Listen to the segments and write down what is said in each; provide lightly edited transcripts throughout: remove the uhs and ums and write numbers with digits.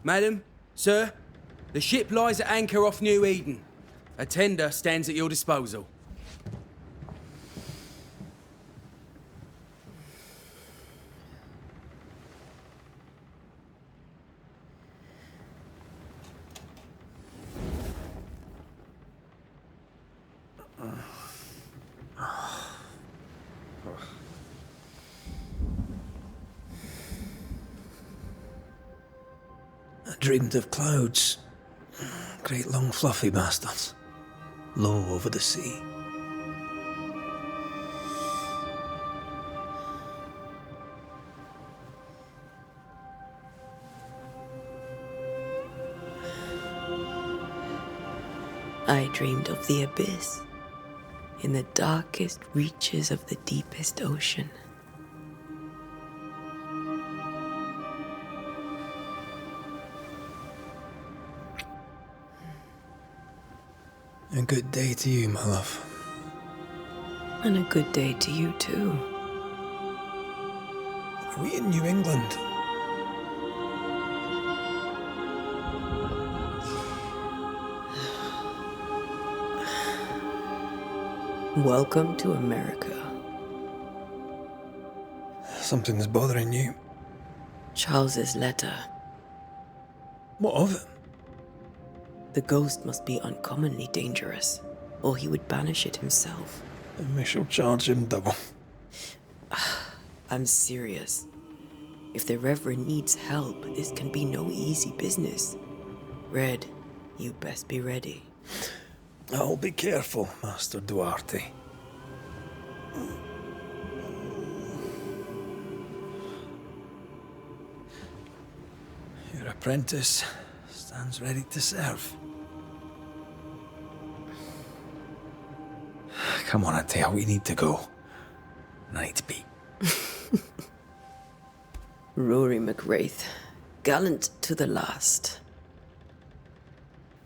Madam, sir, the ship lies at anchor off New Eden. A tender stands at your disposal. I dreamed of clouds. Great long fluffy bastards. Low over the sea. I dreamed of the abyss, in the darkest reaches of the deepest ocean. A good day to you, my love. And a good day to you too. Are we in New England? Welcome to America. Something's bothering you. Charles's letter. What of it? The ghost must be uncommonly dangerous, or he would banish it himself. And we shall charge him double. I'm serious. If the Reverend needs help, this can be no easy business. Red, you best be ready. I'll be careful, Master Duarte. Your apprentice stands ready to serve. Come on, Atea, we need to go. I need to be. Rory McWraith, gallant to the last.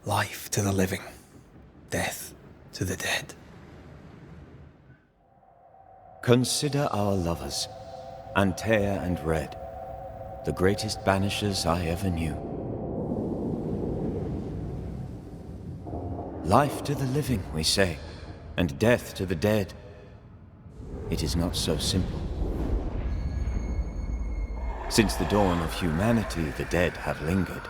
Life to the living, death to the dead. Consider our lovers, Antea and Red, the greatest banishers I ever knew. Life to the living, we say, and death to the dead. It is not so simple. Since the dawn of humanity, the dead have lingered.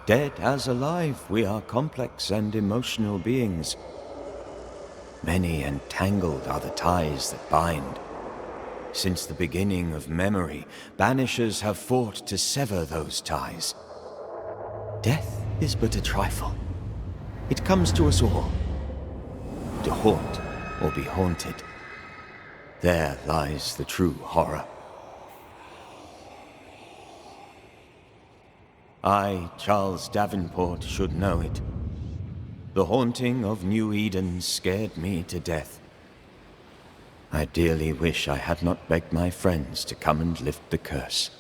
Dead as alive, we are complex and emotional beings. Many and tangled are the ties that bind. Since the beginning of memory, banishers have fought to sever those ties. Death is but a trifle. It comes to us all. To haunt or be haunted. There lies the true horror. I, Charles Davenport, should know it. The haunting of New Eden scared me to death. I dearly wish I had not begged my friends to come and lift the curse.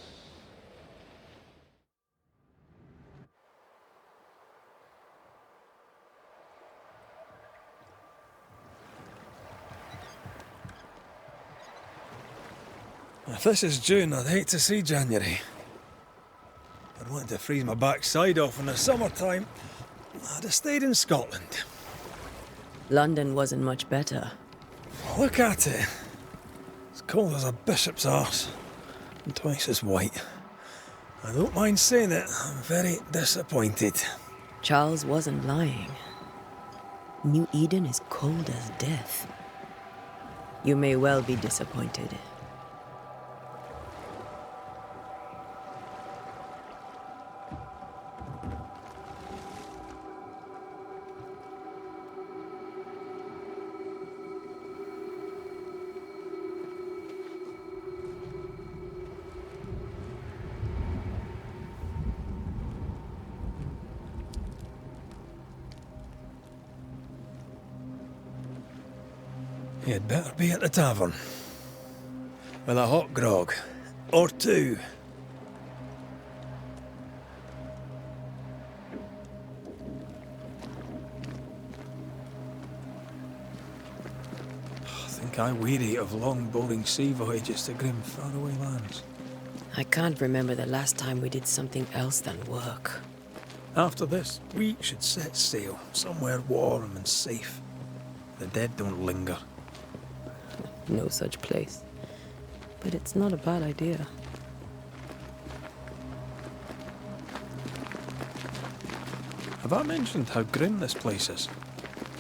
If this is June, I'd hate to see January. I'd want to freeze my backside off in the summertime. I'd have stayed in Scotland. London wasn't much better. Look at it. It's cold as a bishop's arse. And twice as white. I don't mind saying it, I'm very disappointed. Charles wasn't lying. New Eden is cold as death. You may well be disappointed. You'd better be at the tavern. With a hot grog. Or two. I think I weary of long, boring sea voyages to grim, faraway lands. I can't remember the last time we did something else than work. After this, we should set sail somewhere warm and safe. The dead don't linger. No such place. But it's not a bad idea. Have I mentioned how grim this place is?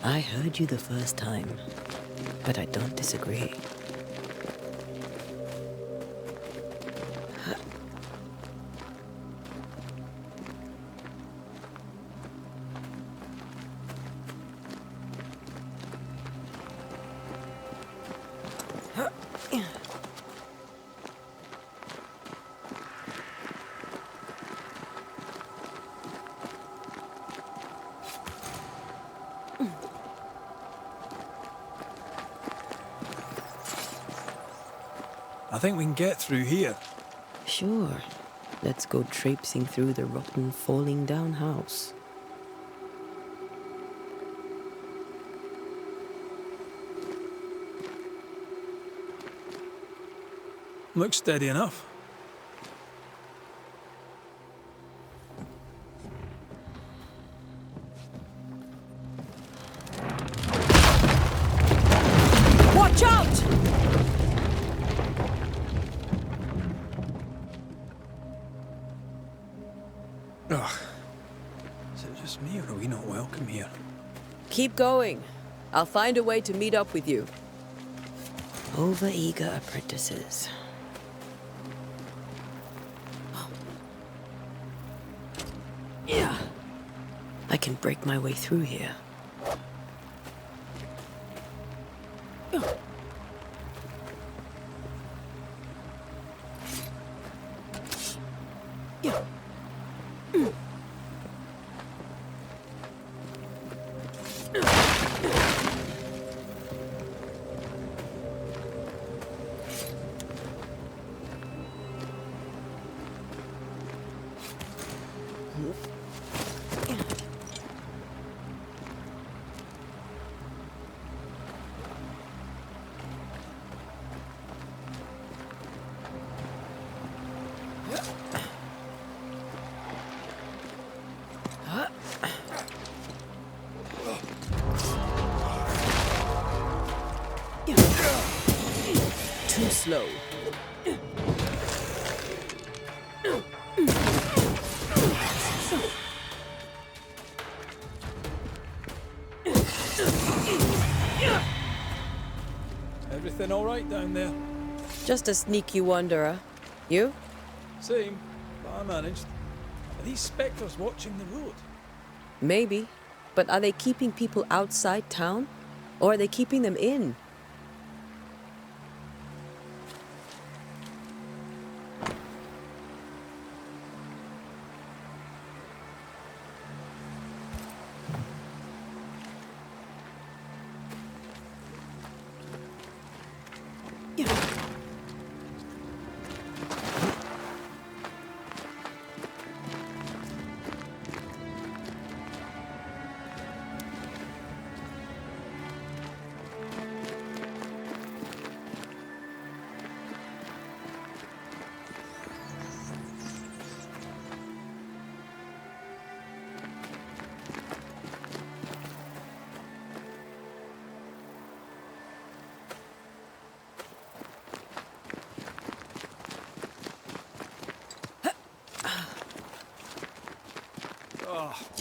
I heard you the first time, but I don't disagree. I think we can get through here. Sure. Let's go traipsing through the rotten, falling down house. Looks steady enough. Watch out! Ugh. Is it just me, or are we not welcome here? Keep going. I'll find a way to meet up with you. Over-eager apprentices. Yeah. I can break my way through here. Too slow. Everything all right down there? Just a sneaky wanderer. You? Same, but I managed. Are these spectres watching the road? Maybe. But are they keeping people outside town? Or are they keeping them in?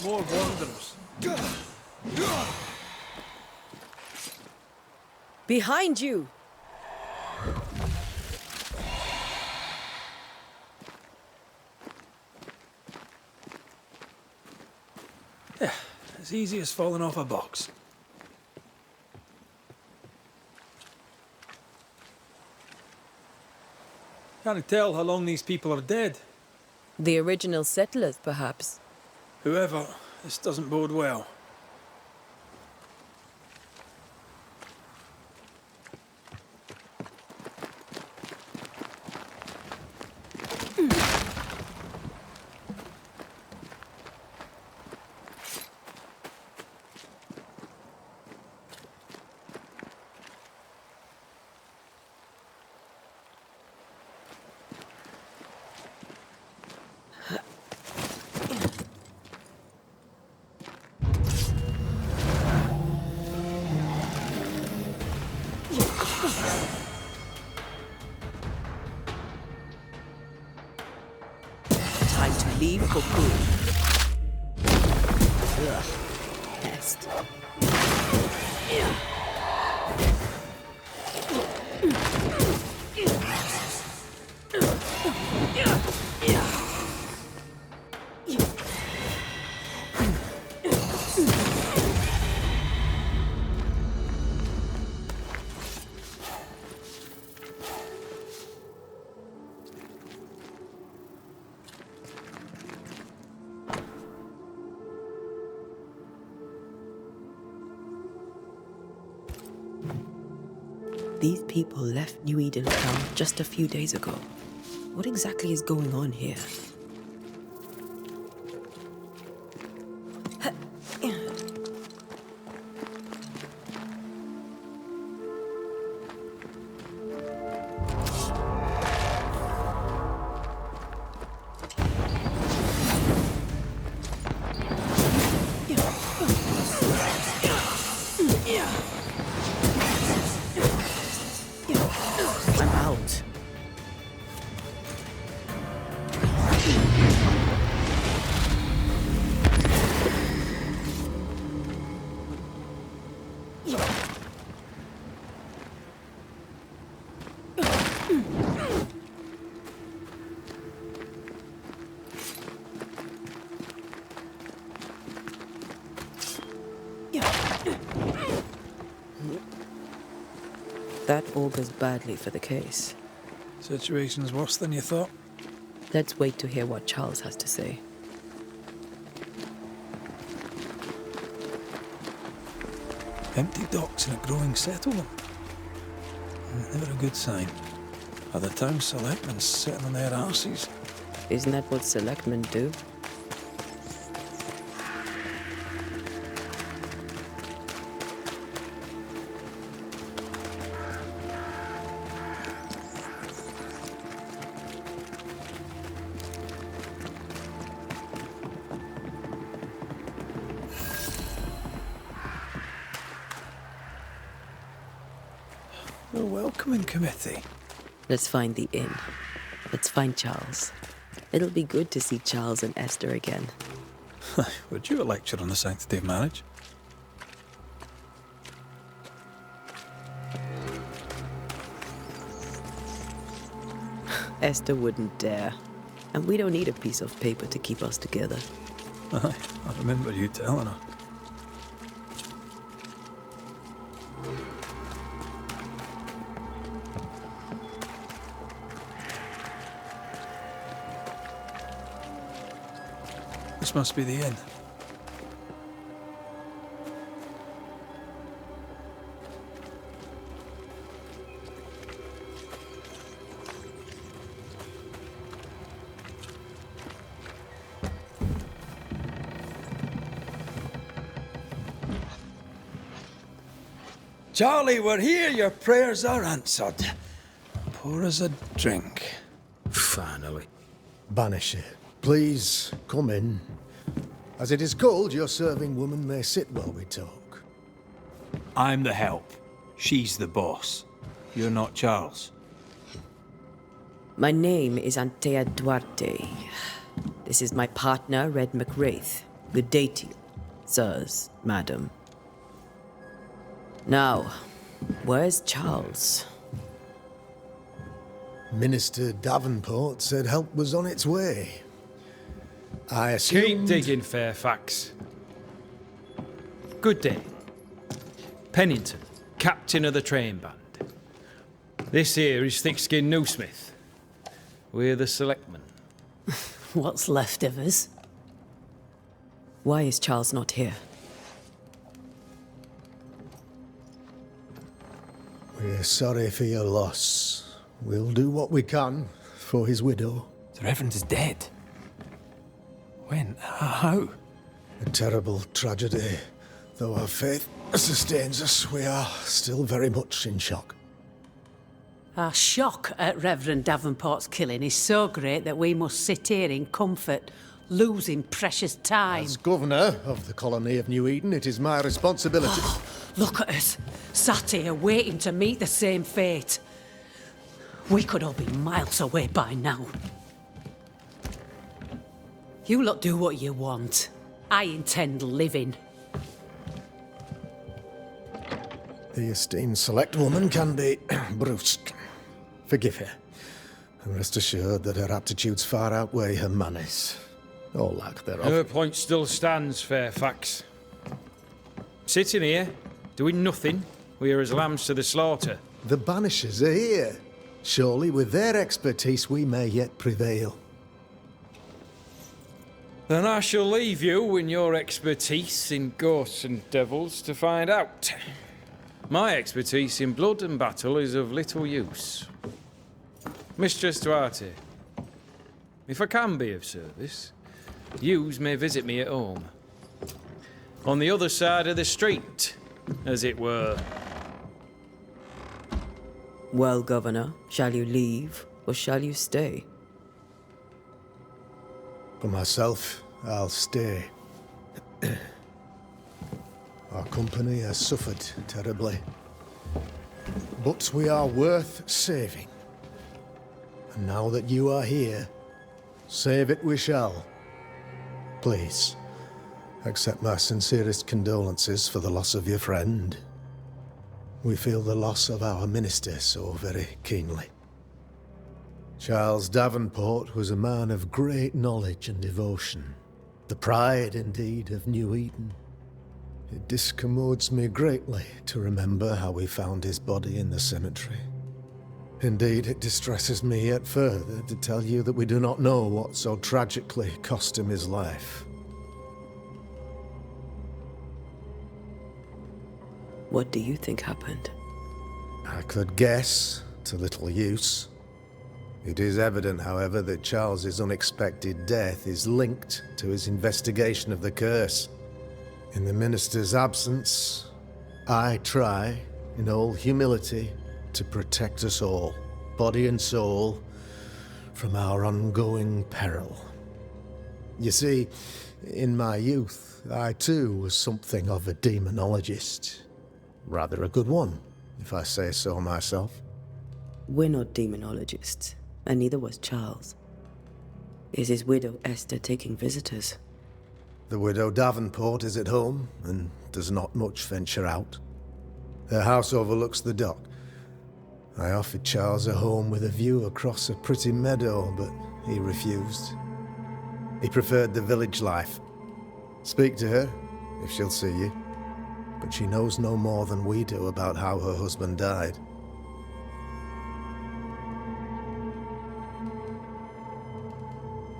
More wanderers. Behind you! Yeah, as easy as falling off a box. Can't tell how long these people are dead. The original settlers, perhaps. Whoever, this doesn't bode well. leave for good. Ugh. Pest. These people left New Eden town just a few days ago. What exactly is going on here? I'm out. That augurs badly for the case. Situation's worse than you thought. Let's wait to hear what Charles has to say. Empty docks in a growing settlement. Never a good sign. Are the town selectmen sitting on their arses? Isn't that what selectmen do? A welcoming committee. Let's find the inn. Let's find Charles. It'll be good to see Charles and Esther again. Would you a lecture on the sanctity of marriage? Esther wouldn't dare. And we don't need a piece of paper to keep us together. Aye, I remember you telling her. This must be the inn. Charlie, we're here. Your prayers are answered. Pour us a drink. Finally. Banisher, please come in. As it is called, your serving woman may sit while we talk. I'm the help. She's the boss. You're not Charles. My name is Antea Duarte. This is my partner, Red McWraith. Good day to you, sirs, madam. Now, where's Charles? Minister Davenport said help was on its way. I assumed... Keep digging, Fairfax. Good day. Pennington, captain of the train band. This here is Thick-Skinned Newsmith. We're the selectmen. What's left of us? Why is Charles not here? We're sorry for your loss. We'll do what we can for his widow. The Reverend is dead. When? How? A terrible tragedy. Though our faith sustains us, we are still very much in shock. Our shock at Reverend Davenport's killing is so great that we must sit here in comfort, losing precious time. As governor of the colony of New Eden, it is my responsibility. Look at us, sat here waiting to meet the same fate. We could all be miles away by now. You lot do what you want. I intend living. The esteemed select woman can be brusque. Forgive her. And rest assured that her aptitudes far outweigh her manners. Or lack thereof. Her point still stands, Fairfax. Sitting here, doing nothing, we are as lambs to the slaughter. The Banishers are here. Surely with their expertise we may yet prevail. Then I shall leave you in your expertise in ghosts and devils to find out. My expertise in blood and battle is of little use. Mistress Duarte, if I can be of service, yous may visit me at home. On the other side of the street, as it were. Well, Governor, shall you leave or shall you stay? For myself, I'll stay. Our company has suffered terribly. But we are worth saving. And now that you are here, save it we shall. Please, accept my sincerest condolences for the loss of your friend. We feel the loss of our minister so very keenly. Charles Davenport was a man of great knowledge and devotion. The pride, indeed, of New Eden. It discommodes me greatly to remember how we found his body in the cemetery. Indeed, it distresses me yet further to tell you that we do not know what so tragically cost him his life. What do you think happened? I could guess, to little use. It is evident, however, that Charles's unexpected death is linked to his investigation of the curse. In the minister's absence, I try, in all humility, to protect us all, body and soul, from our ongoing peril. You see, in my youth, I too was something of a demonologist. Rather a good one, if I say so myself. We're not demonologists, and neither was Charles. Is his widow Esther taking visitors? The widow Davenport is at home, and does not much venture out. Her house overlooks the dock. I offered Charles a home with a view across a pretty meadow, but he refused. He preferred the village life. Speak to her, if she'll see you. But she knows no more than we do about how her husband died.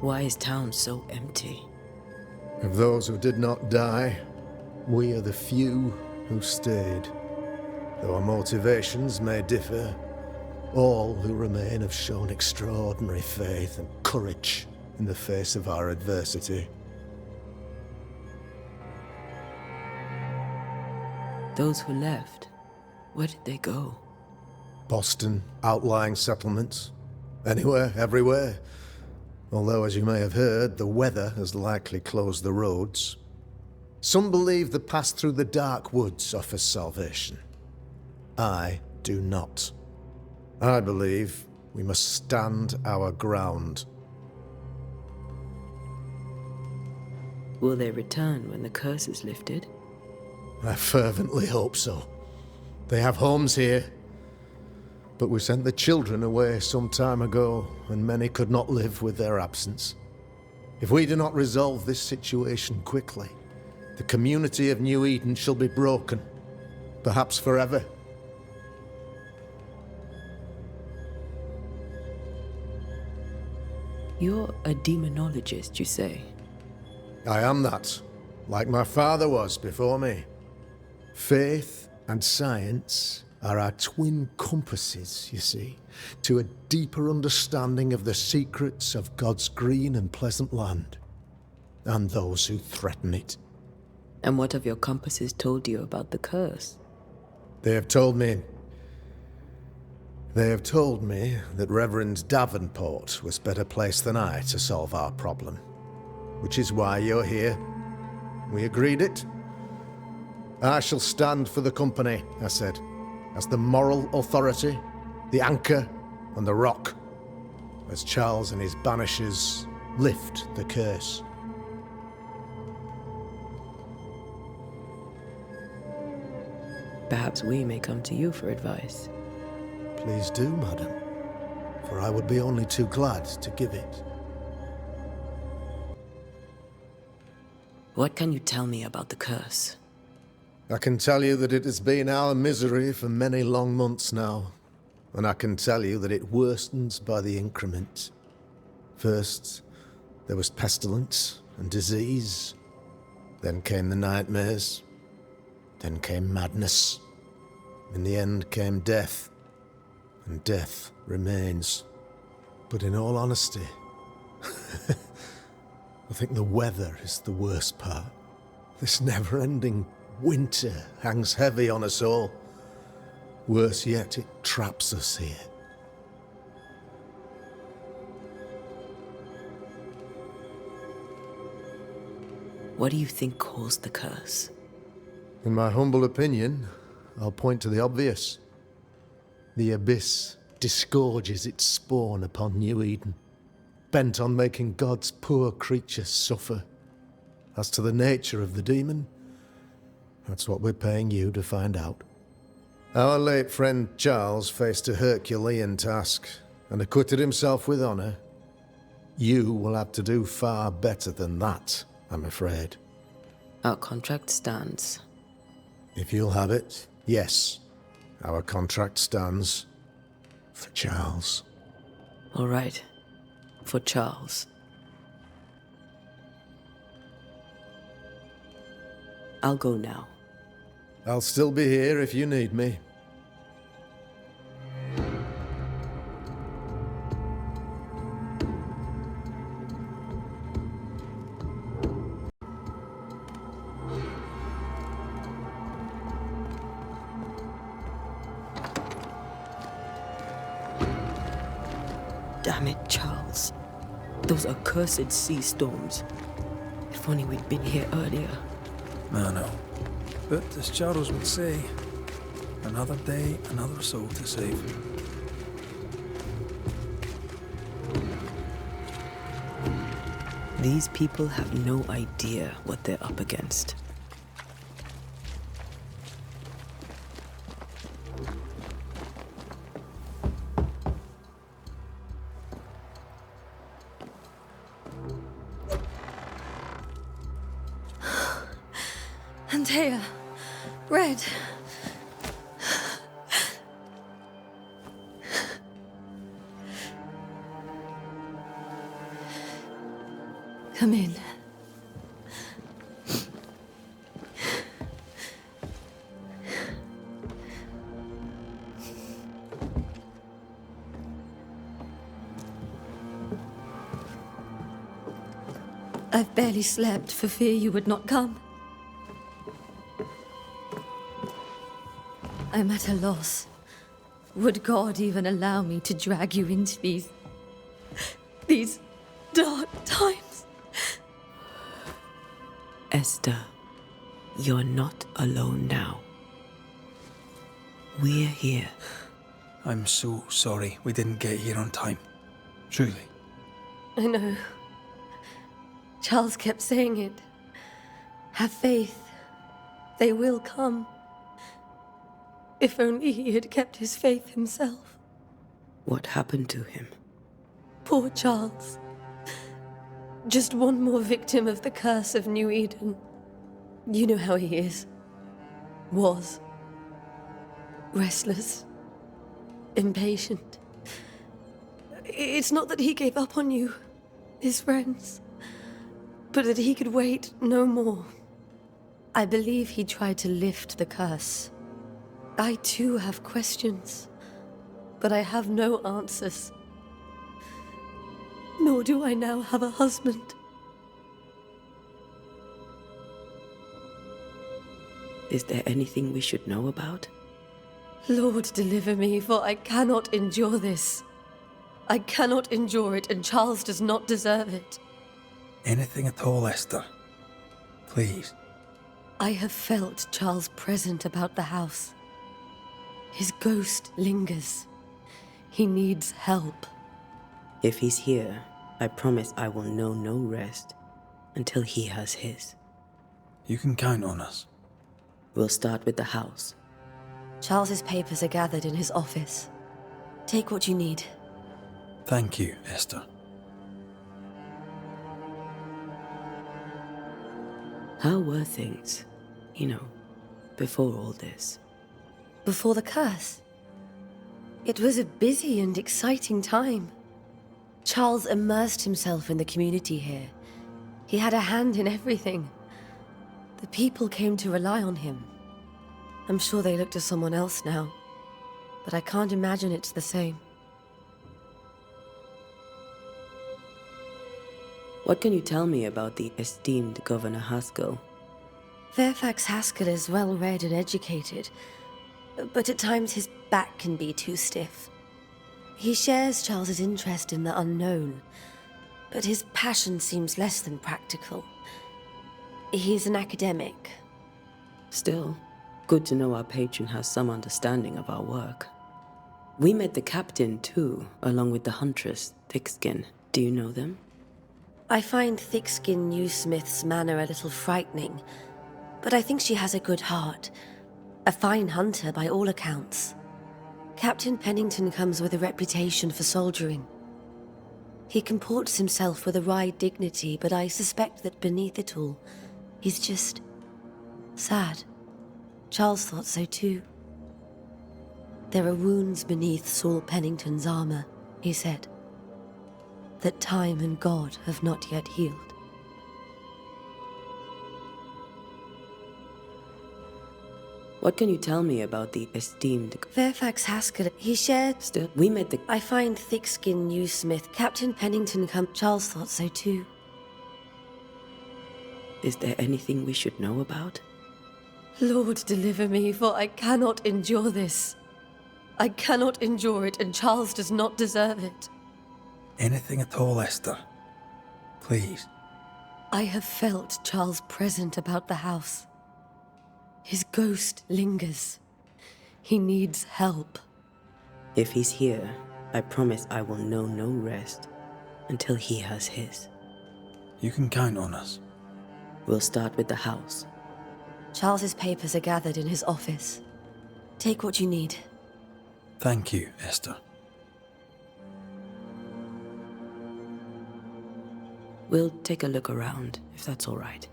Why is town so empty? Of those who did not die, we are the few who stayed. Though our motivations may differ, all who remain have shown extraordinary faith and courage in the face of our adversity. Those who left, where did they go? Boston, outlying settlements. Anywhere, everywhere. Although, as you may have heard, the weather has likely closed the roads. Some believe the path through the dark woods offers salvation. I do not. I believe we must stand our ground. Will they return when the curse is lifted? I fervently hope so. They have homes here. But we sent the children away some time ago, and many could not live with their absence. If we do not resolve this situation quickly, the community of New Eden shall be broken, perhaps forever. You're a demonologist, you say? I am that, like my father was before me. Faith and science are our twin compasses, you see, to a deeper understanding of the secrets of God's green and pleasant land, and those who threaten it. And what have your compasses told you about the curse? They have told me that Reverend Davenport was better placed than I to solve our problem, which is why you're here. We agreed it. I shall stand for the company, I said, as the moral authority, the anchor, and the rock, as Charles and his banishers lift the curse. Perhaps we may come to you for advice. Please do, madam, for I would be only too glad to give it. What can you tell me about the curse? I can tell you that it has been our misery for many long months now, and I can tell you that it worstens by the increment. First, there was pestilence and disease. Then came the nightmares. Then came madness. In the end came death. And death remains. But in all honesty, I think the weather is the worst part. This never-ending winter hangs heavy on us all. Worse yet, it traps us here. What do you think caused the curse? In my humble opinion, I'll point to the obvious. The Abyss disgorges its spawn upon New Eden, bent on making God's poor creatures suffer. As to the nature of the demon, that's what we're paying you to find out. Our late friend Charles faced a Herculean task and acquitted himself with honor. You will have to do far better than that, I'm afraid. Our contract stands. If you'll have it, yes. Our contract stands for Charles. All right. For Charles. I'll go now. I'll still be here if you need me. Damn it, Charles. Those accursed sea storms. If only we'd been here earlier. I know. But as Charles would say, another day, another soul to save. These people have no idea what they're up against. Antea, Red. Come in. I've barely slept for fear you would not come. I'm at a loss. Would God even allow me to drag you into these dark times? Esther, you're not alone now. We're here. I'm so sorry we didn't get here on time. Truly. I know. Charles kept saying it. Have faith. They will come. If only he had kept his faith himself. What happened to him? Poor Charles. Just one more victim of the curse of New Eden. You know how he is. Was. Restless. Impatient. It's not that he gave up on you, his friends, but that he could wait no more. I believe he tried to lift the curse. I too have questions, but I have no answers. Nor do I now have a husband. Is there anything we should know about? Lord, deliver me, for I cannot endure this. I cannot endure it, and Charles does not deserve it. Anything at all, Esther. Please. I have felt Charles present about the house. His ghost lingers. He needs help. If he's here, I promise I will know no rest until he has his. You can count on us. We'll start with the house. Charles's papers are gathered in his office. Take what you need. Thank you, Esther. How were things, before all this? Before the curse, it was a busy and exciting time. Charles immersed himself in the community here. He had a hand in everything. The people came to rely on him. I'm sure they look to someone else now, but I can't imagine it's the same. What can you tell me about the esteemed Governor Haskell? Fairfax Haskell is well-read and educated, but at times his back can be too stiff. He shares Charles's interest in the unknown, but his passion seems less than practical. He's an academic. Still, good to know our patron has some understanding of our work. We met the captain, too, along with the huntress, Thickskin. Do you know them? I find Thickskin Newsmith's manner a little frightening, but I think she has a good heart. A fine hunter by all accounts. Captain Pennington comes with a reputation for soldiering. He comports himself with a wry dignity, but I suspect that beneath it all, he's just sad. Charles thought so too. There are wounds beneath Saul Pennington's armor, he said, that time and God have not yet healed. What can you tell me about the esteemed... Fairfax Haskell, he shared... Still, we met the... I find Thickskin Newsmith, Captain Pennington Charles thought so too. Is there anything we should know about? Lord, deliver me, for I cannot endure this. I cannot endure it, and Charles does not deserve it. Anything at all, Esther. Please. I have felt Charles present about the house. His ghost lingers. He needs help. If he's here, I promise I will know no rest until he has his. You can count on us. We'll start with the house. Charles's papers are gathered in his office. Take what you need. Thank you, Esther. We'll take a look around, if that's all right.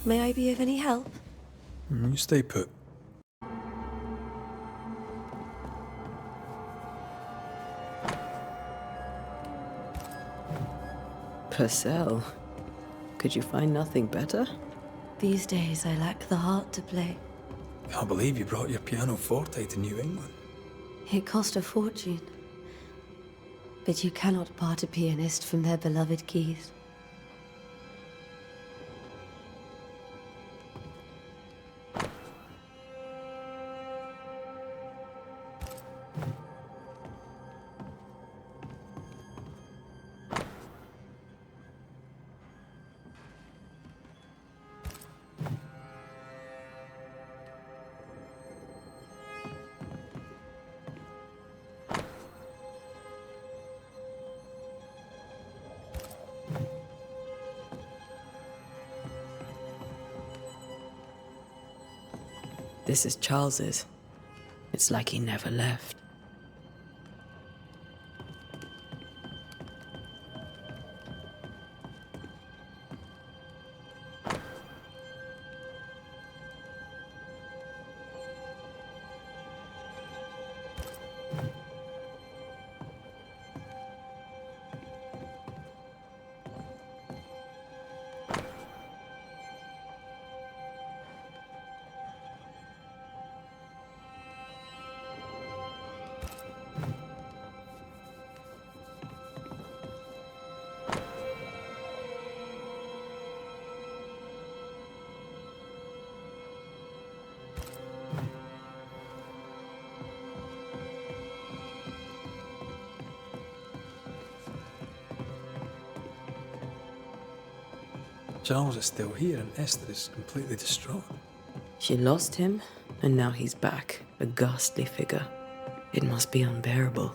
May I be of any help? You stay put. Purcell, could you find nothing better? These days I lack the heart to play. Can't believe you brought your pianoforte to New England. It cost a fortune. But you cannot part a pianist from their beloved keys. This is Charles's. It's like he never left. Charles is still here and Esther is completely distraught. She lost him, and now he's back, a ghastly figure. It must be unbearable.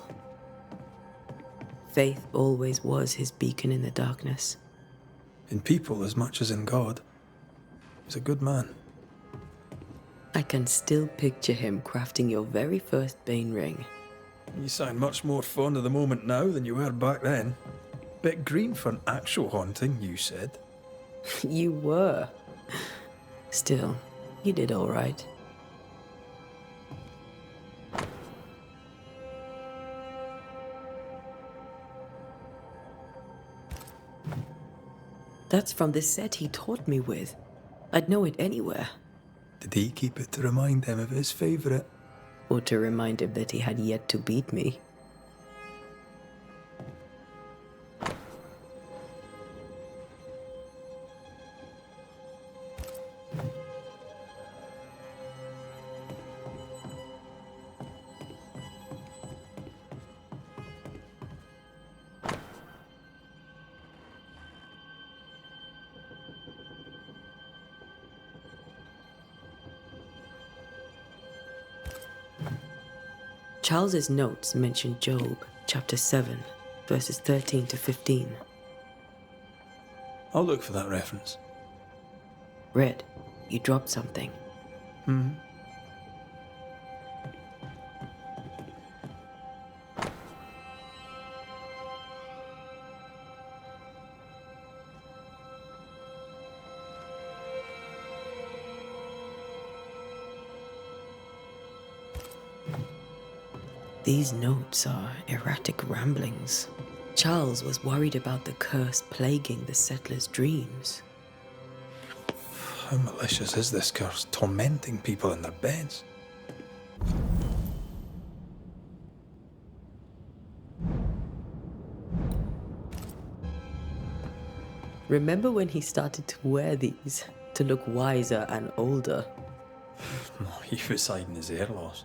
Faith always was his beacon in the darkness. In people as much as in God. He's a good man. I can still picture him crafting your very first Bane ring. You sound much more fond of the moment now than you were back then. Bit green for an actual haunting, you said. You were. Still, you did all right. That's from the set he taught me with. I'd know it anywhere. Did he keep it to remind him of his favourite? Or to remind him that he had yet to beat me. Charles's notes mention Job, chapter 7, verses 13 to 15. I'll look for that reference. Red, you dropped something. These notes are erratic ramblings. Charles was worried about the curse plaguing the settlers' dreams. How malicious is this curse, tormenting people in their beds? Remember when he started to wear these to look wiser and older? He was hiding his hair loss.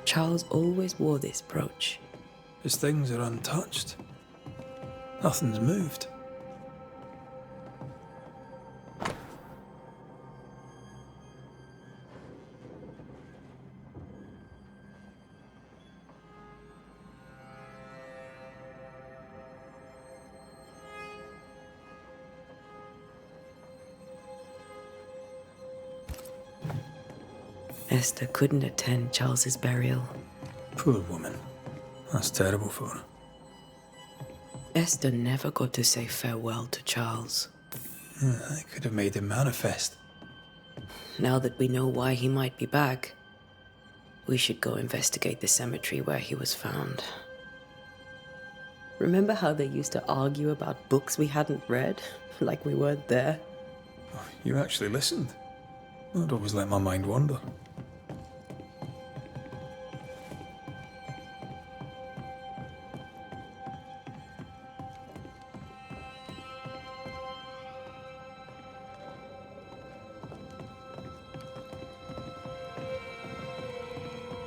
Charles always wore this brooch. His things are untouched. Nothing's moved. Esther couldn't attend Charles's burial. Poor woman. That's terrible for her. Esther never got to say farewell to Charles. I could have made him manifest. Now that we know why he might be back, we should go investigate the cemetery where he was found. Remember how they used to argue about books we hadn't read? Like we weren't there? Oh, you actually listened. I'd always let my mind wander.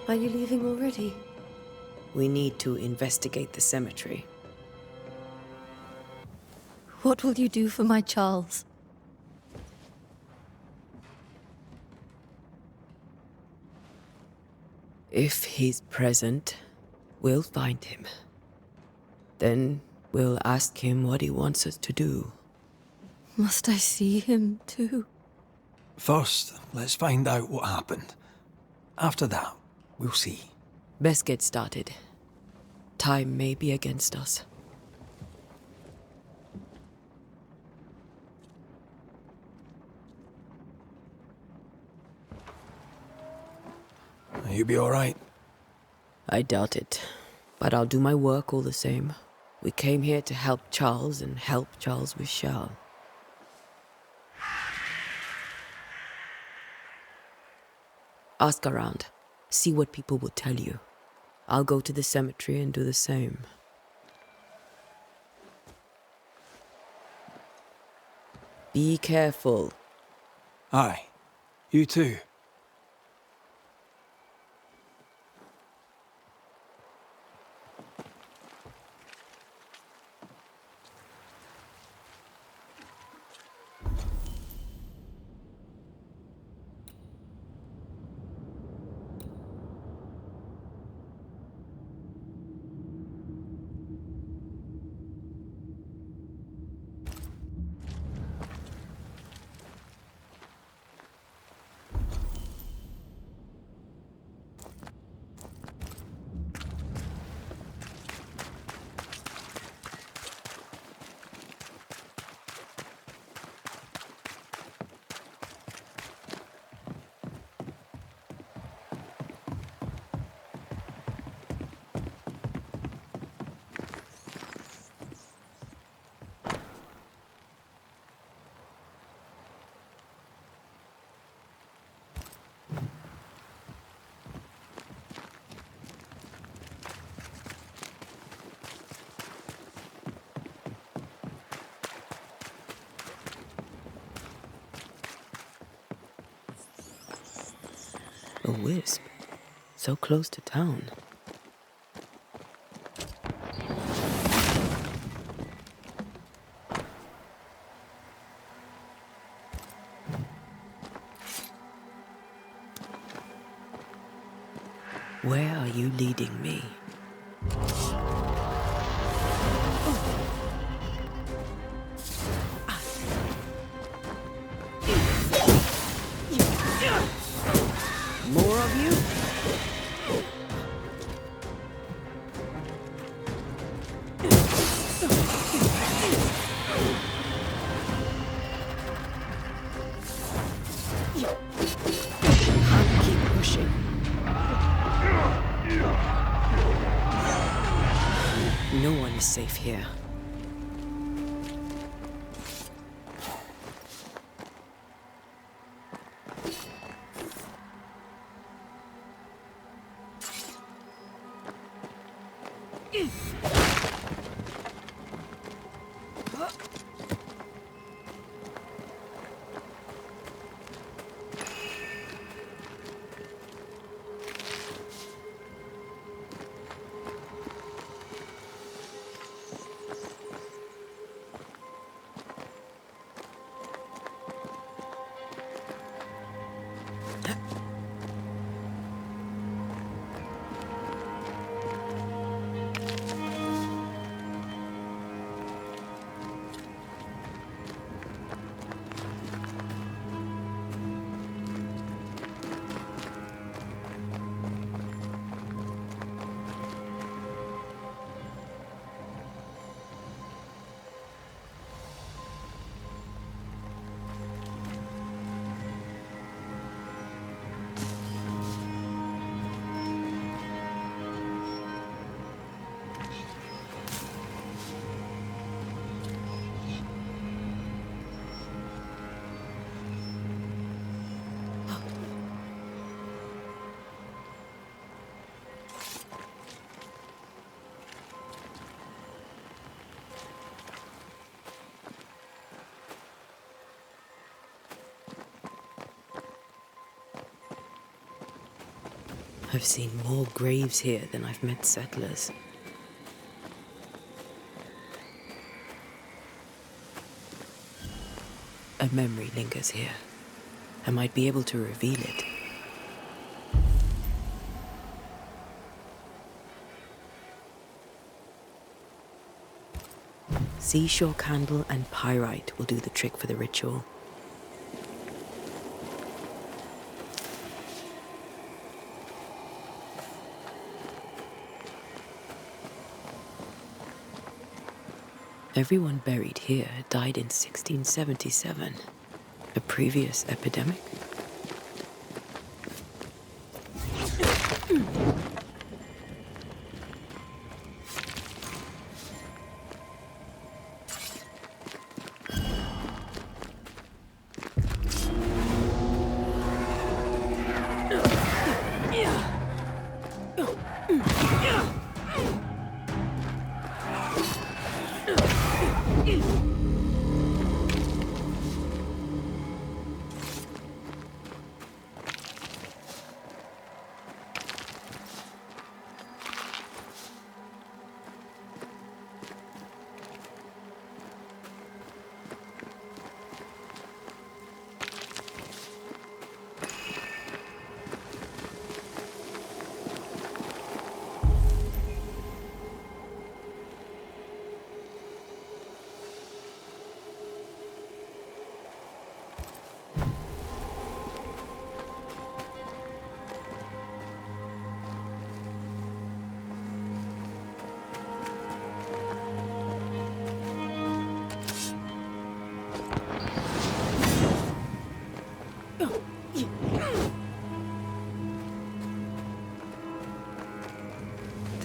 Are you leaving already? We need to investigate the cemetery. What will you do for my Charles? If he's present, we'll find him. Then we'll ask him what he wants us to do. Must I see him too? First, let's find out what happened. After that, we'll see. Best get started. Time may be against us. You be all right? I doubt it, but I'll do my work all the same. We came here to help Charles and help Charles we shall. Ask around. See what people will tell you. I'll go to the cemetery and do the same. Be careful. Aye. You too. A wisp. So close to town. Where are you leading me? More of you? Can't keep pushing. No one is safe here. I've seen more graves here than I've met settlers. A memory lingers here. I might be able to reveal it. Seashore candle and pyrite will do the trick for the ritual. Everyone buried here died in 1677. A previous epidemic?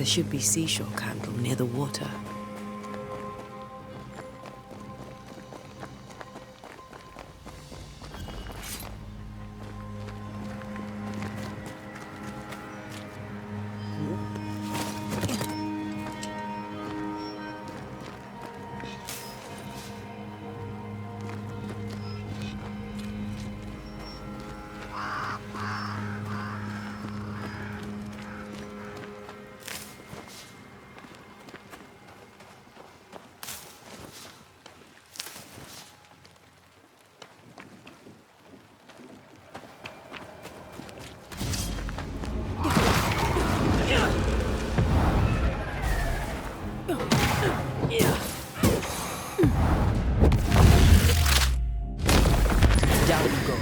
There should be seashore candle near the water. Down you go.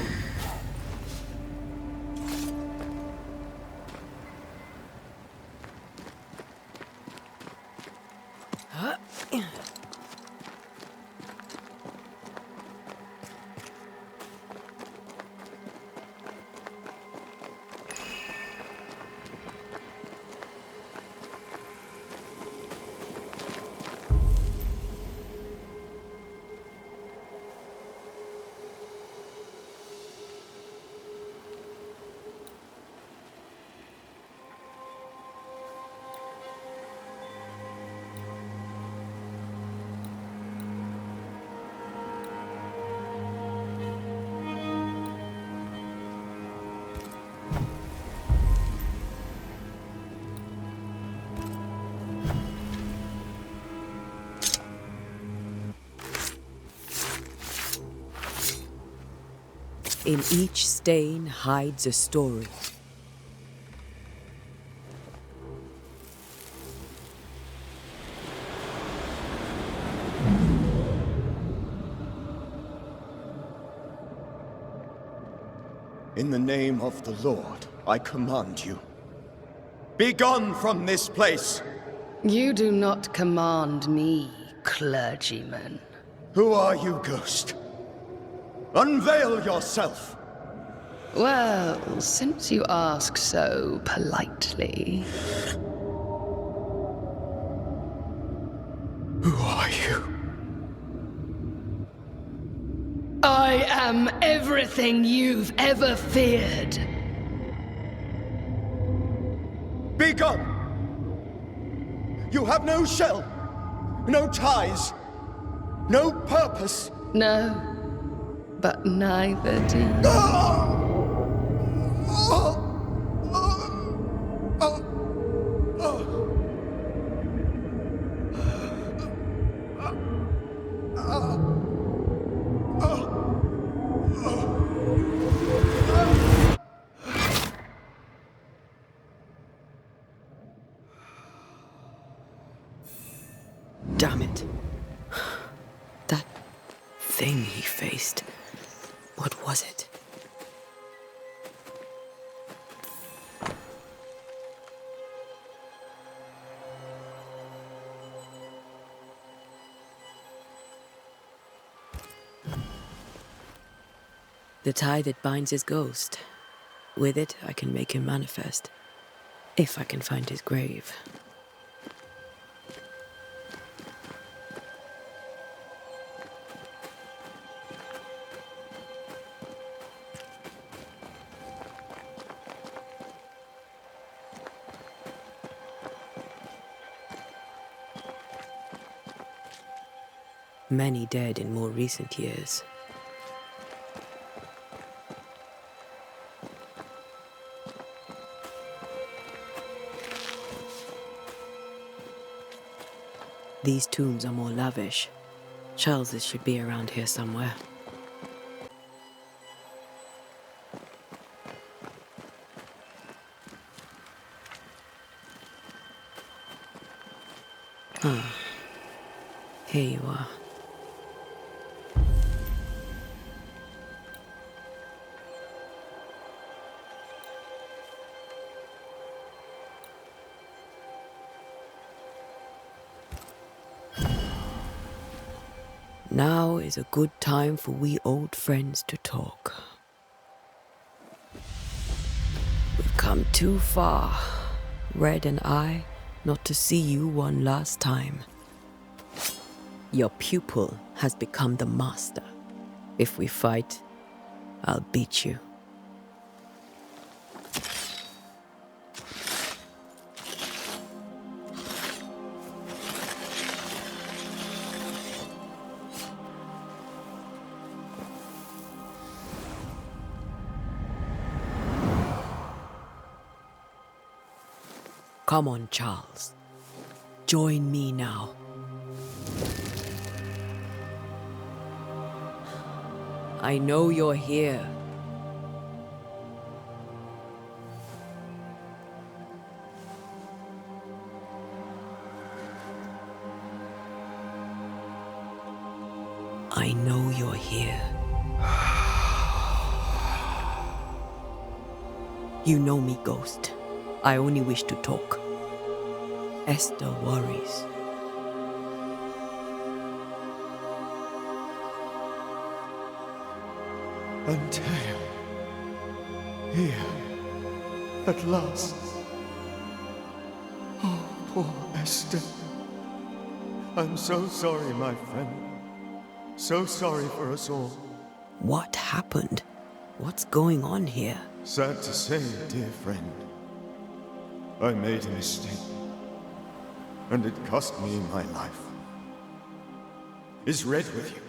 In each stain hides a story. In the name of the Lord, I command you. Be gone from this place! You do not command me, clergyman. Who are you, ghost? Unveil yourself! Well, since you ask so politely. Who are you? I am everything you've ever feared. Be gone! You have no shell, no ties, no purpose. No, but neither do you. Damn it. That thing he faced. What was it? The tie that binds his ghost. With it, I can make him manifest. If I can find his grave. Many dead in more recent years. These tombs are more lavish. Charles's should be around here somewhere. Ah, here you are. Now is a good time for we old friends to talk. We've come too far, Red and I, not to see you one last time. Your pupil has become the master. If we fight, I'll beat you. Come on, Charles. Join me now. I know you're here. I know you're here. You know me, Ghost. I only wish to talk. Esther worries. Antea. Here. At last. Oh, poor Esther. I'm so sorry, my friend. So sorry for us all. What happened? What's going on here? Sad to say, dear friend. I made a mistake. And it cost me my life. Is Red with you?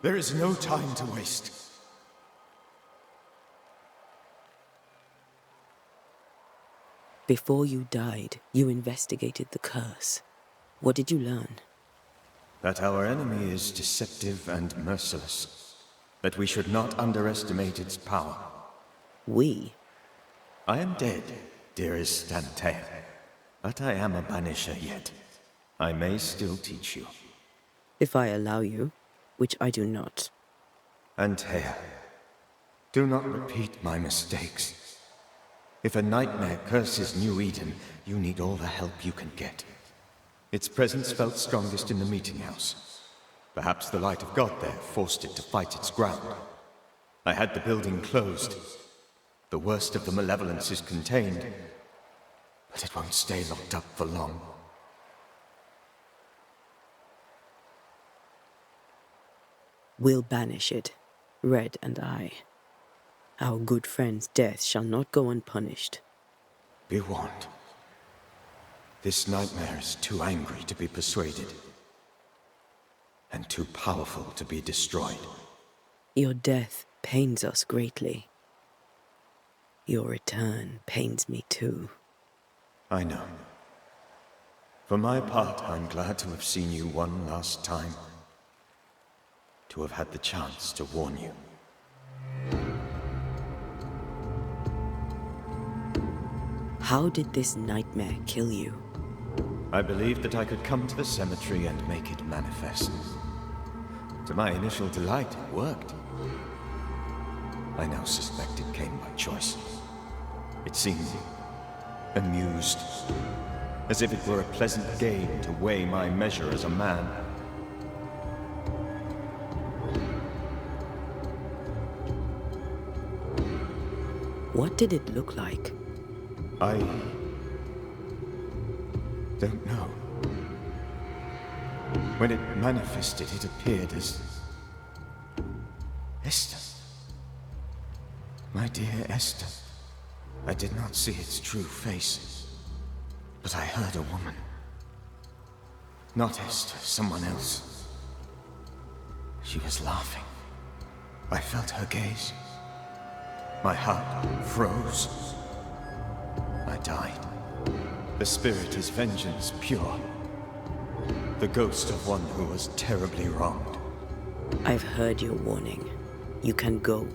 There is no time to waste. Before you died, you investigated the curse. What did you learn? That our enemy is deceptive and merciless. That we should not underestimate its power. We? I am dead, dearest Antea. But I am a Banisher yet. I may still teach you. If I allow you, which I do not. Antea, do not repeat my mistakes. If a nightmare curses New Eden, you need all the help you can get. Its presence felt strongest in the meeting house. Perhaps the light of God there forced it to fight its ground. I had the building closed. The worst of the malevolence is contained, but it won't stay locked up for long. We'll banish it, Red and I. Our good friend's death shall not go unpunished. Be warned. This nightmare is too angry to be persuaded, and too powerful to be destroyed. Your death pains us greatly. Your return pains me too. I know. For my part, I'm glad to have seen you one last time. To have had the chance to warn you. How did this nightmare kill you? I believed that I could come to the cemetery and make it manifest. To my initial delight, it worked. I now suspect it came by choice. It seemed amused, as if it were a pleasant game to weigh my measure as a man. What did it look like? I don't know. When it manifested, it appeared as Esther. My dear Esther. I did not see its true face, but I heard a woman. Not Esther, someone else. She was laughing. I felt her gaze. My heart froze. I died. The spirit is vengeance pure. The ghost of one who was terribly wronged. I've heard your warning. You can go.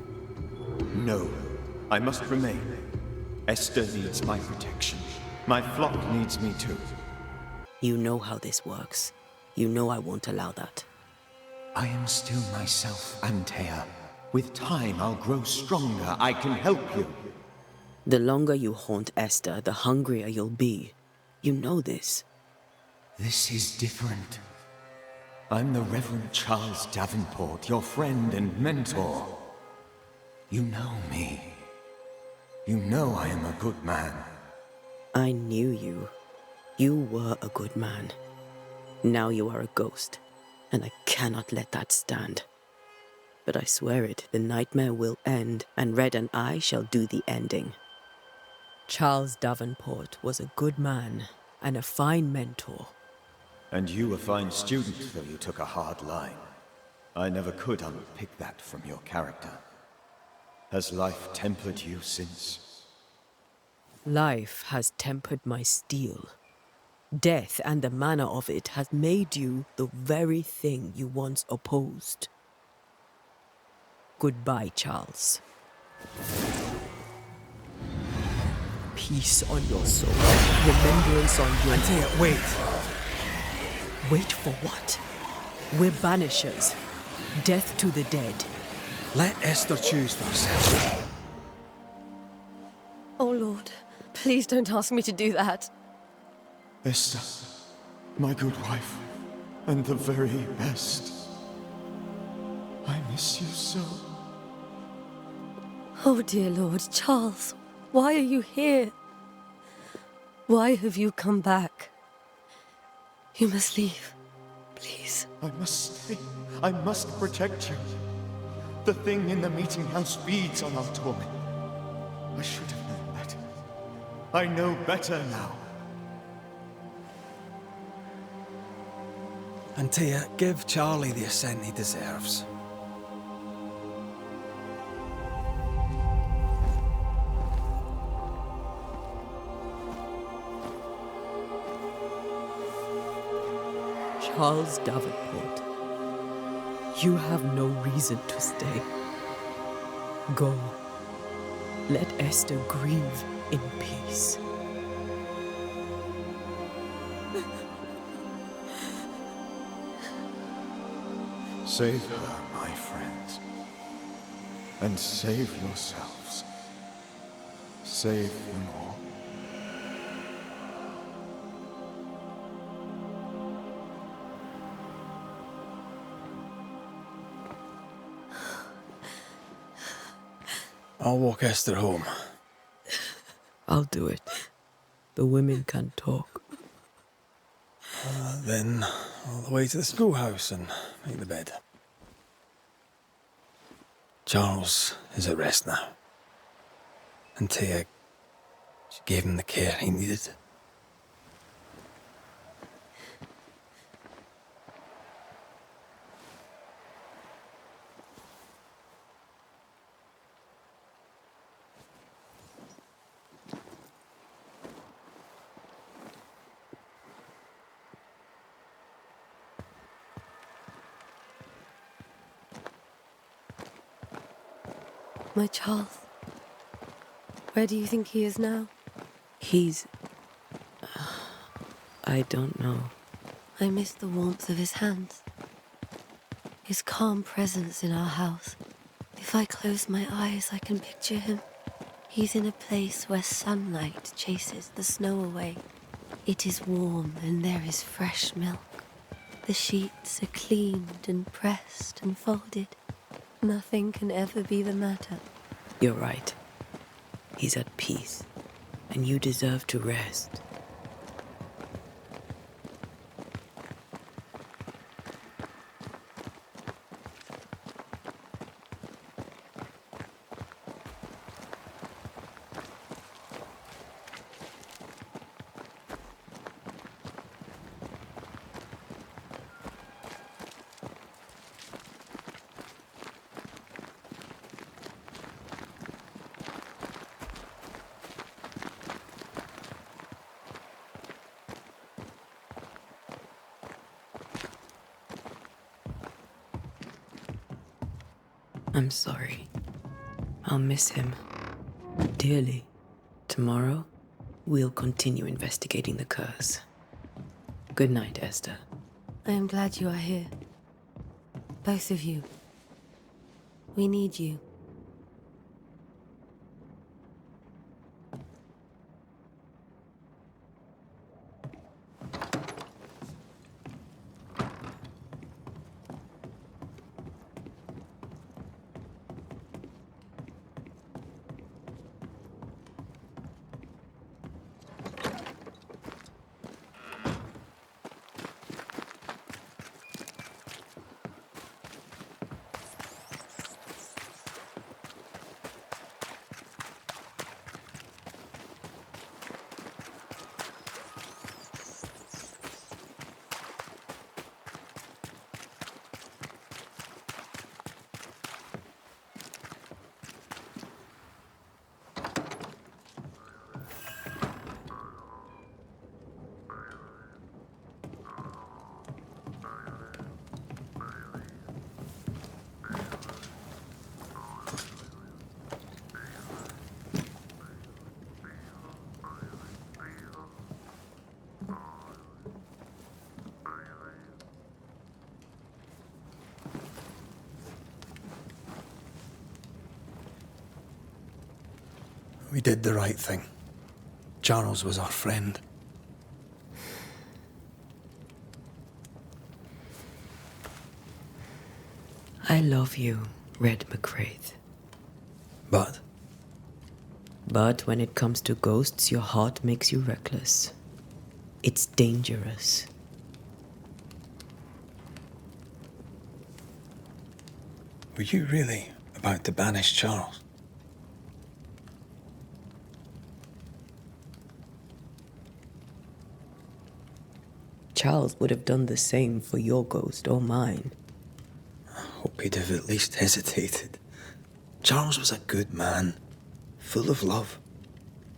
No, I must remain. Esther needs my protection. My flock needs me too. You know how this works. You know I won't allow that. I am still myself, Antea. With time, I'll grow stronger. I can help you. The longer you haunt Esther, the hungrier you'll be. You know this. This is different. I'm the Reverend Charles Davenport, your friend and mentor. You know me. You know I am a good man. I knew you. You were a good man. Now you are a ghost, and I cannot let that stand. But I swear it, the nightmare will end, and Red and I shall do the ending. Charles Davenport was a good man and a fine mentor. And you a fine student, though you took a hard line. I never could unpick that from your character. Has life tempered you since? Life has tempered my steel. Death and the manner of it has made you the very thing you once opposed. Goodbye, Charles. Peace on your soul. Remembrance on your... Antea, wait. Wait for what? We're banishers. Death to the dead. Let Esther choose for herself. Oh, Lord, please don't ask me to do that. Esther, my good wife, and the very best. I miss you so. Oh, dear Lord, Charles, why are you here? Why have you come back? You must leave, please. I must stay. I must protect you. The thing in the meeting house feeds on our torment. I should have known better. I know better now. Antea, give Charlie the ascent he deserves. Charles Davenport, you have no reason to stay. Go. Let Esther grieve in peace. Save her, my friends. And save yourselves. Save them all. I'll walk Esther home. I'll do it. The women can talk. Then all the way to the schoolhouse and make the bed. Charles is at rest now. Antea, she gave him the care he needed. My Charles, where do you think he is now? He's... I don't know. I miss the warmth of his hands. His calm presence in our house. If I close my eyes, I can picture him. He's in a place where sunlight chases the snow away. It is warm and there is fresh milk. The sheets are cleaned and pressed and folded. Nothing can ever be the matter. You're right. He's at peace, and you deserve to rest. I'm sorry. I'll miss him dearly. Tomorrow, we'll continue investigating the curse. Good night, Esther. I am glad you are here. Both of you. We need you. We did the right thing. Charles was our friend. I love you, Red McCraith. But But when it comes to ghosts, your heart makes you reckless. It's dangerous. were you really about to banish Charles? Charles would have done the same for your ghost or mine. I hope he'd have at least hesitated. Charles was a good man, full of love.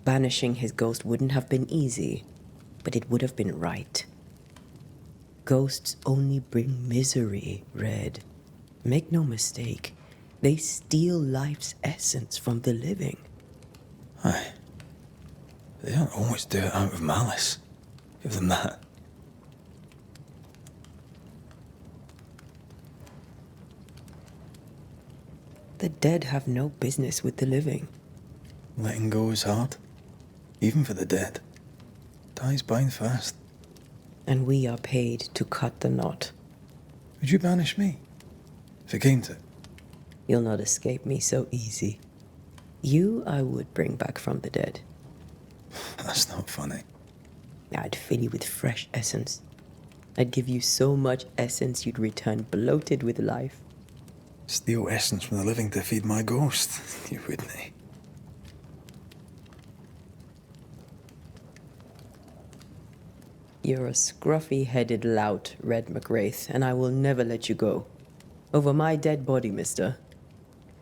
Banishing his ghost wouldn't have been easy, but it would have been right. Ghosts only bring misery, Red. Make no mistake, they steal life's essence from the living. Aye. They don't always do it out of malice. Give them that. The dead have no business with the living. Letting go is hard. Even for the dead. Ties bind fast. And we are paid to cut the knot. Would you banish me? If it came to it. You'll not escape me so easy. You I would bring back from the dead. That's not funny. I'd fill you with fresh essence. I'd give you so much essence you'd return bloated with life. Steal essence from the living to feed my ghost. You wouldn't, eh? You're a scruffy-headed lout, Red McWraith, and I will never let you go. Over my dead body, mister.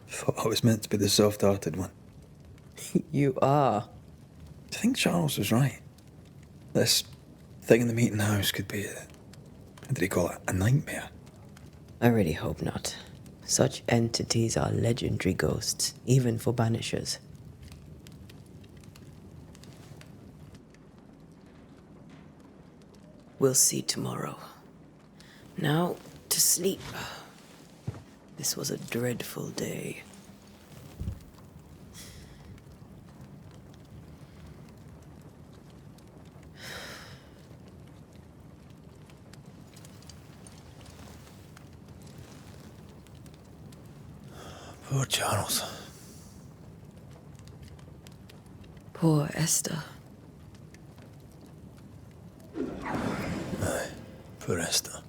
Thought I was meant to be the soft-hearted one. You are. Do you think Charles was right? This thing in the meeting house could be what did he call it? A nightmare? I really hope not. Such entities are legendary ghosts, even for Banishers. We'll see tomorrow. Now, to sleep. This was a dreadful day. Poor Charles. Poor Esther. Aye, poor Esther.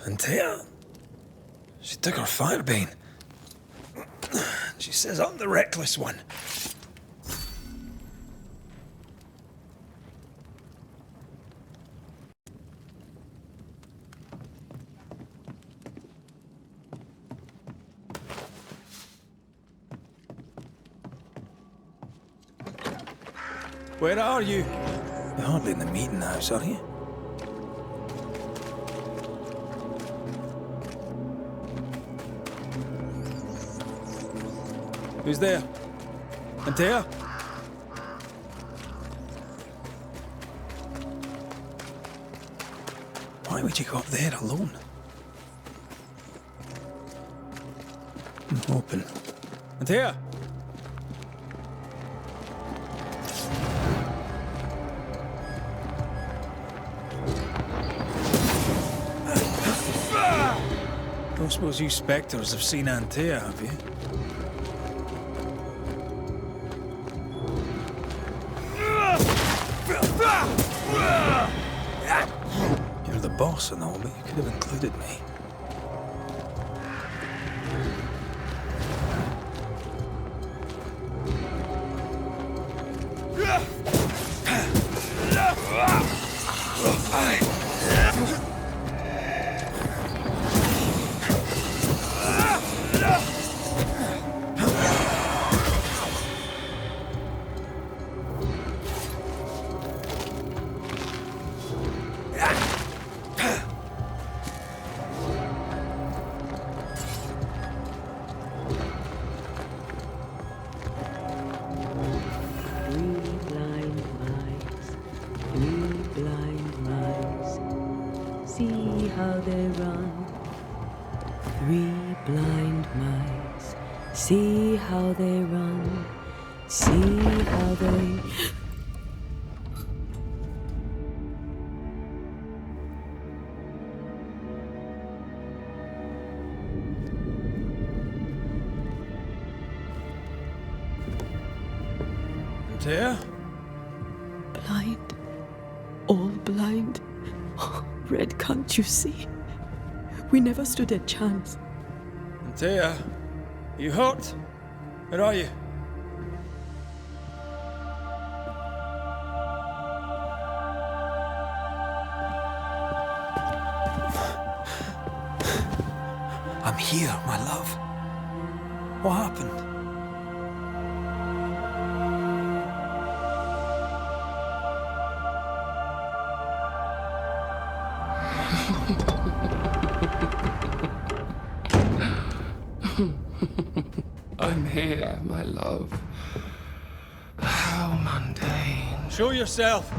And Tia, she took her firebane. She says I'm the reckless one. Where are you? You're hardly in the meeting house, are you? Who's there? Antea? Why would you go up there alone? I'm hoping. Antea? Don't suppose you spectres have seen Antea, have you? You're the boss and all, but you could have included me. how they run. 3 blind mice, see how they run. See how they... Antea? Blind. All blind. Oh, Red, can't you see? We never stood a chance. Antea, you hurt? Where are you? I'm here, my love. What happened? I'm here, my love. How mundane. Show yourself.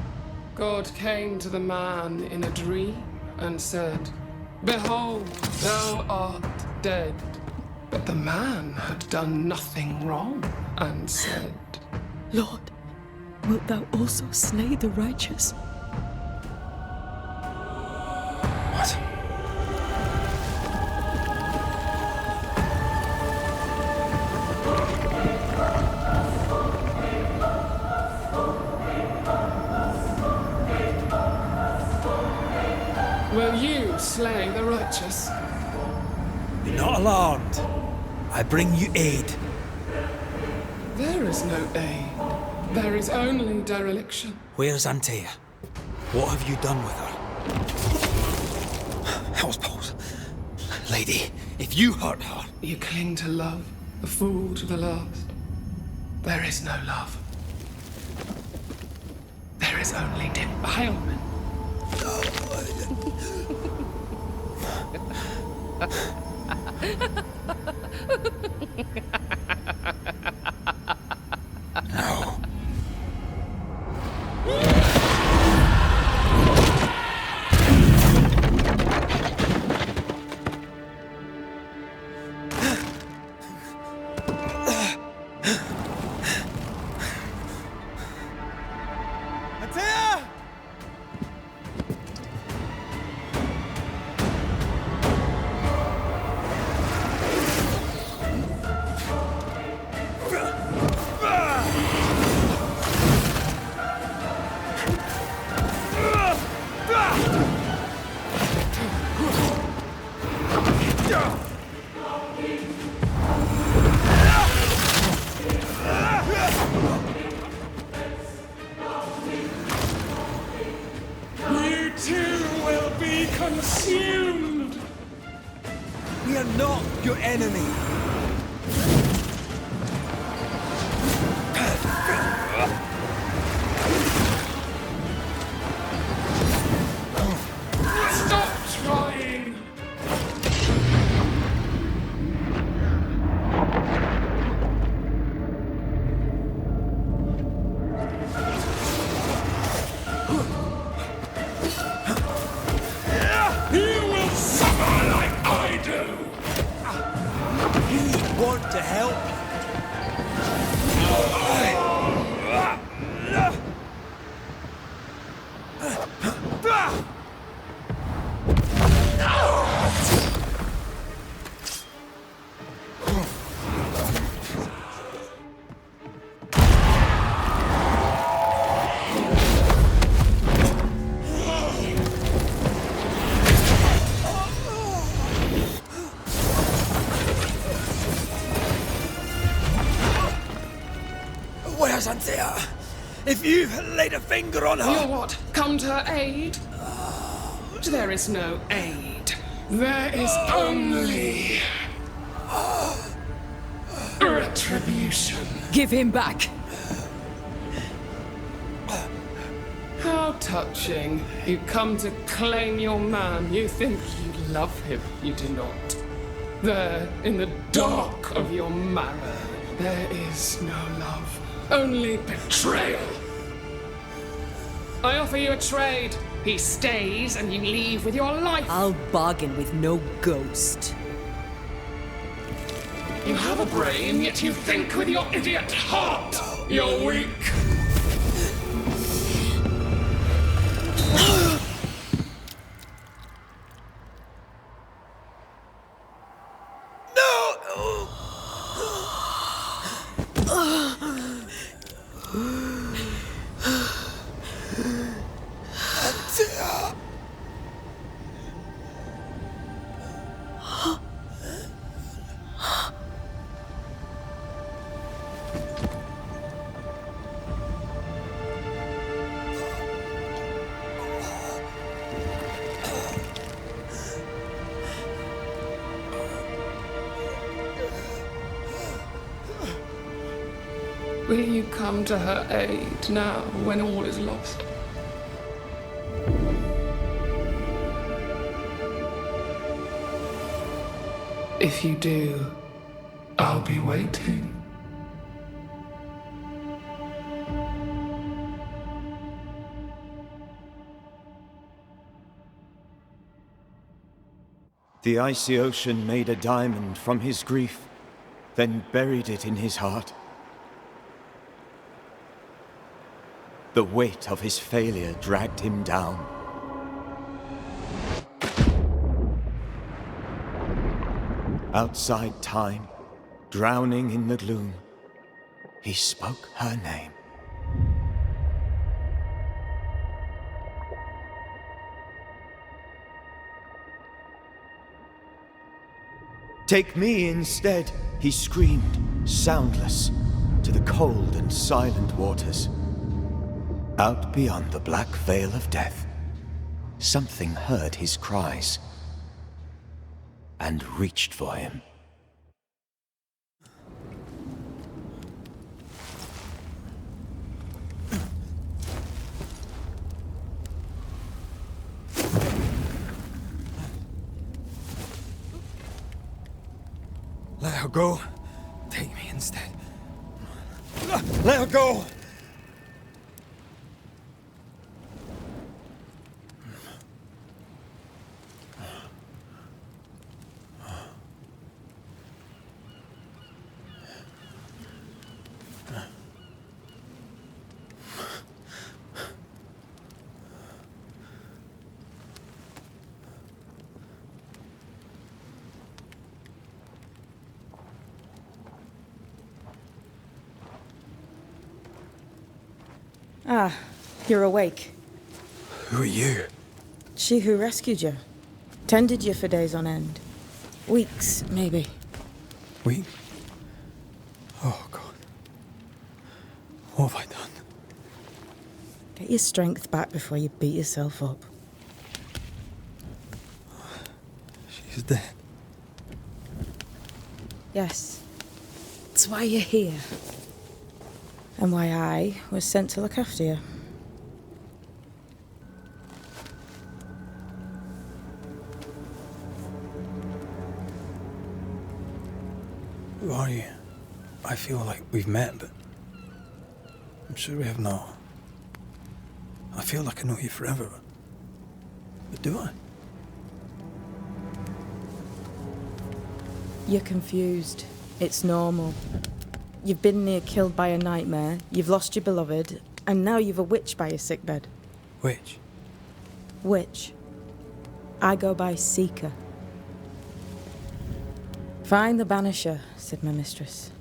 God came to the man in a dream and said, "Behold, thou art dead." But the man had done nothing wrong and said, Lord, wilt thou also slay the righteous? What? "Will you slay the righteous?" Be not alarmed. I bring you aid. There is no aid. There is only dereliction. Where's Antea? What have you done with her? Housepoles. Lady, if you hurt her... You cling to love, a fool to the last. There is no love. There is only defilement. No. Antea! You too will be consumed! We are not your enemy. Stop trying! You will suffer like I do! We want to help. Where's Antea? If you laid a finger on her... You'll what? Come to her aid? There is no aid. There is only... retribution. Give him back. How touching. You come to claim your man. You think you love him. You do not. There, in the dark of your marrow, there is no love. Only betrayal. I offer you a trade. He stays and you leave with your life. I'll bargain with no ghost. You have a brain, yet you think with your idiot heart. You're weak. Will you come to her aid now, when all is lost? If you do, I'll be waiting. The icy ocean made a diamond from his grief, then buried it in his heart. The weight of his failure dragged him down. Outside time, drowning in the gloom, he spoke her name. Take me instead, he screamed, soundless, to the cold and silent waters. Out beyond the black veil of death, something heard his cries and reached for him. Let her go. Take me instead. Let her go! Ah, you're awake. Who are you? She who rescued you. Tended you for days on end. Weeks, maybe. We? Oh, God. What have I done? Get your strength back before you beat yourself up. She's dead. Yes. That's why you're here. And why I was sent to look after you. Who are you? I feel like we've met, but I'm sure we have not. I feel like I know you forever, but do I? You're confused. It's normal. You've been near killed by a nightmare, you've lost your beloved, and now you've a witch by your sickbed. Which? Witch. I go by Seeker. Find the Banisher, said my mistress.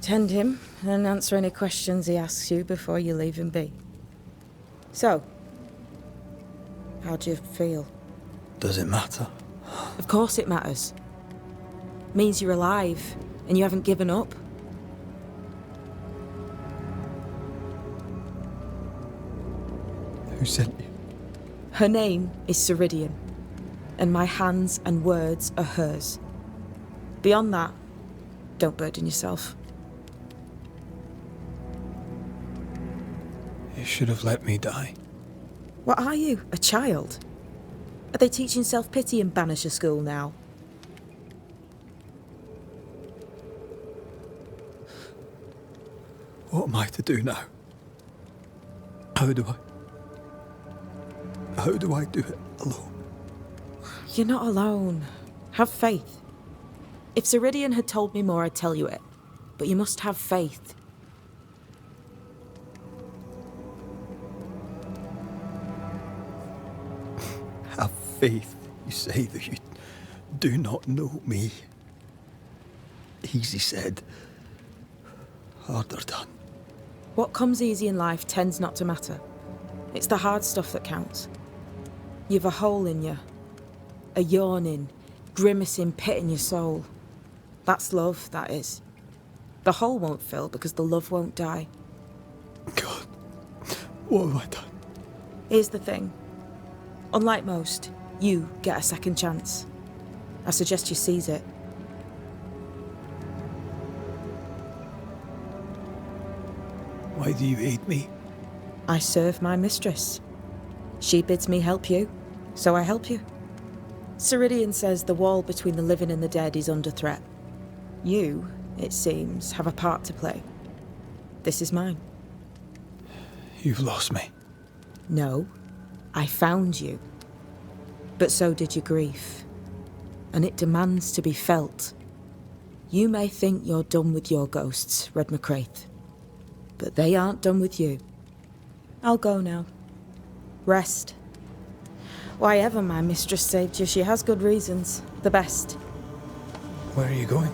Tend him, and answer any questions he asks you before you leave him be. So, how do you feel? Does it matter? Of course it matters. Means you're alive, and you haven't given up. Who sent you? Her name is Ceridian, and my hands and words are hers. Beyond that, don't burden yourself. You should have let me die. What are you, a child? Are they teaching self-pity in Banisher school now? What am I to do now? How do I? how do I do it alone? You're not alone. Have faith. If Ceridian had told me more, I'd tell you it. But you must have faith. Have faith, you say, that you do not know me. Easy said, harder done. What comes easy in life tends not to matter. It's the hard stuff that counts. You've a hole in you. A yawning, grimacing pit in your soul. That's love, that is. The hole won't fill because the love won't die. God, what have I done? Here's the thing. Unlike most, you get a second chance. I suggest you seize it. Why do you hate me? I serve my mistress. She bids me help you, so I help you. Ceridian says the wall between the living and the dead is under threat. You, it seems, have a part to play. This is mine. You've lost me. No, I found you. But so did your grief. And it demands to be felt. You may think you're done with your ghosts, Red McCraith. But they aren't done with you. I'll go now. Rest. Why ever my mistress saved you, she has good reasons. The best. Where are you going?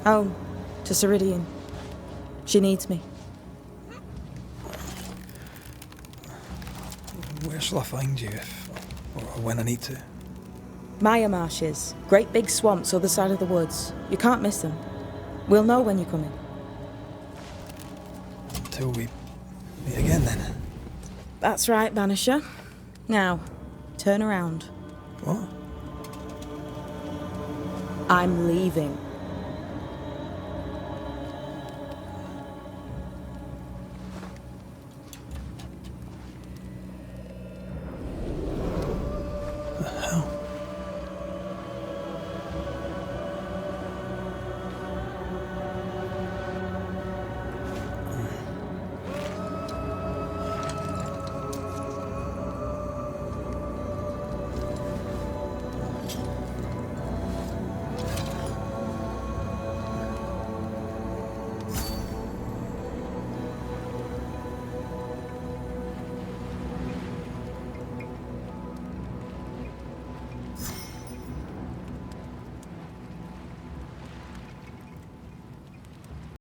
Home. To Ceridian. She needs me. Where shall I find you if, or when I need to? Maya Marshes. Great big swamps other side of the woods. You can't miss them. We'll know when you're coming. Till we meet again then. That's right, Banisher. Now, turn around. What? I'm leaving.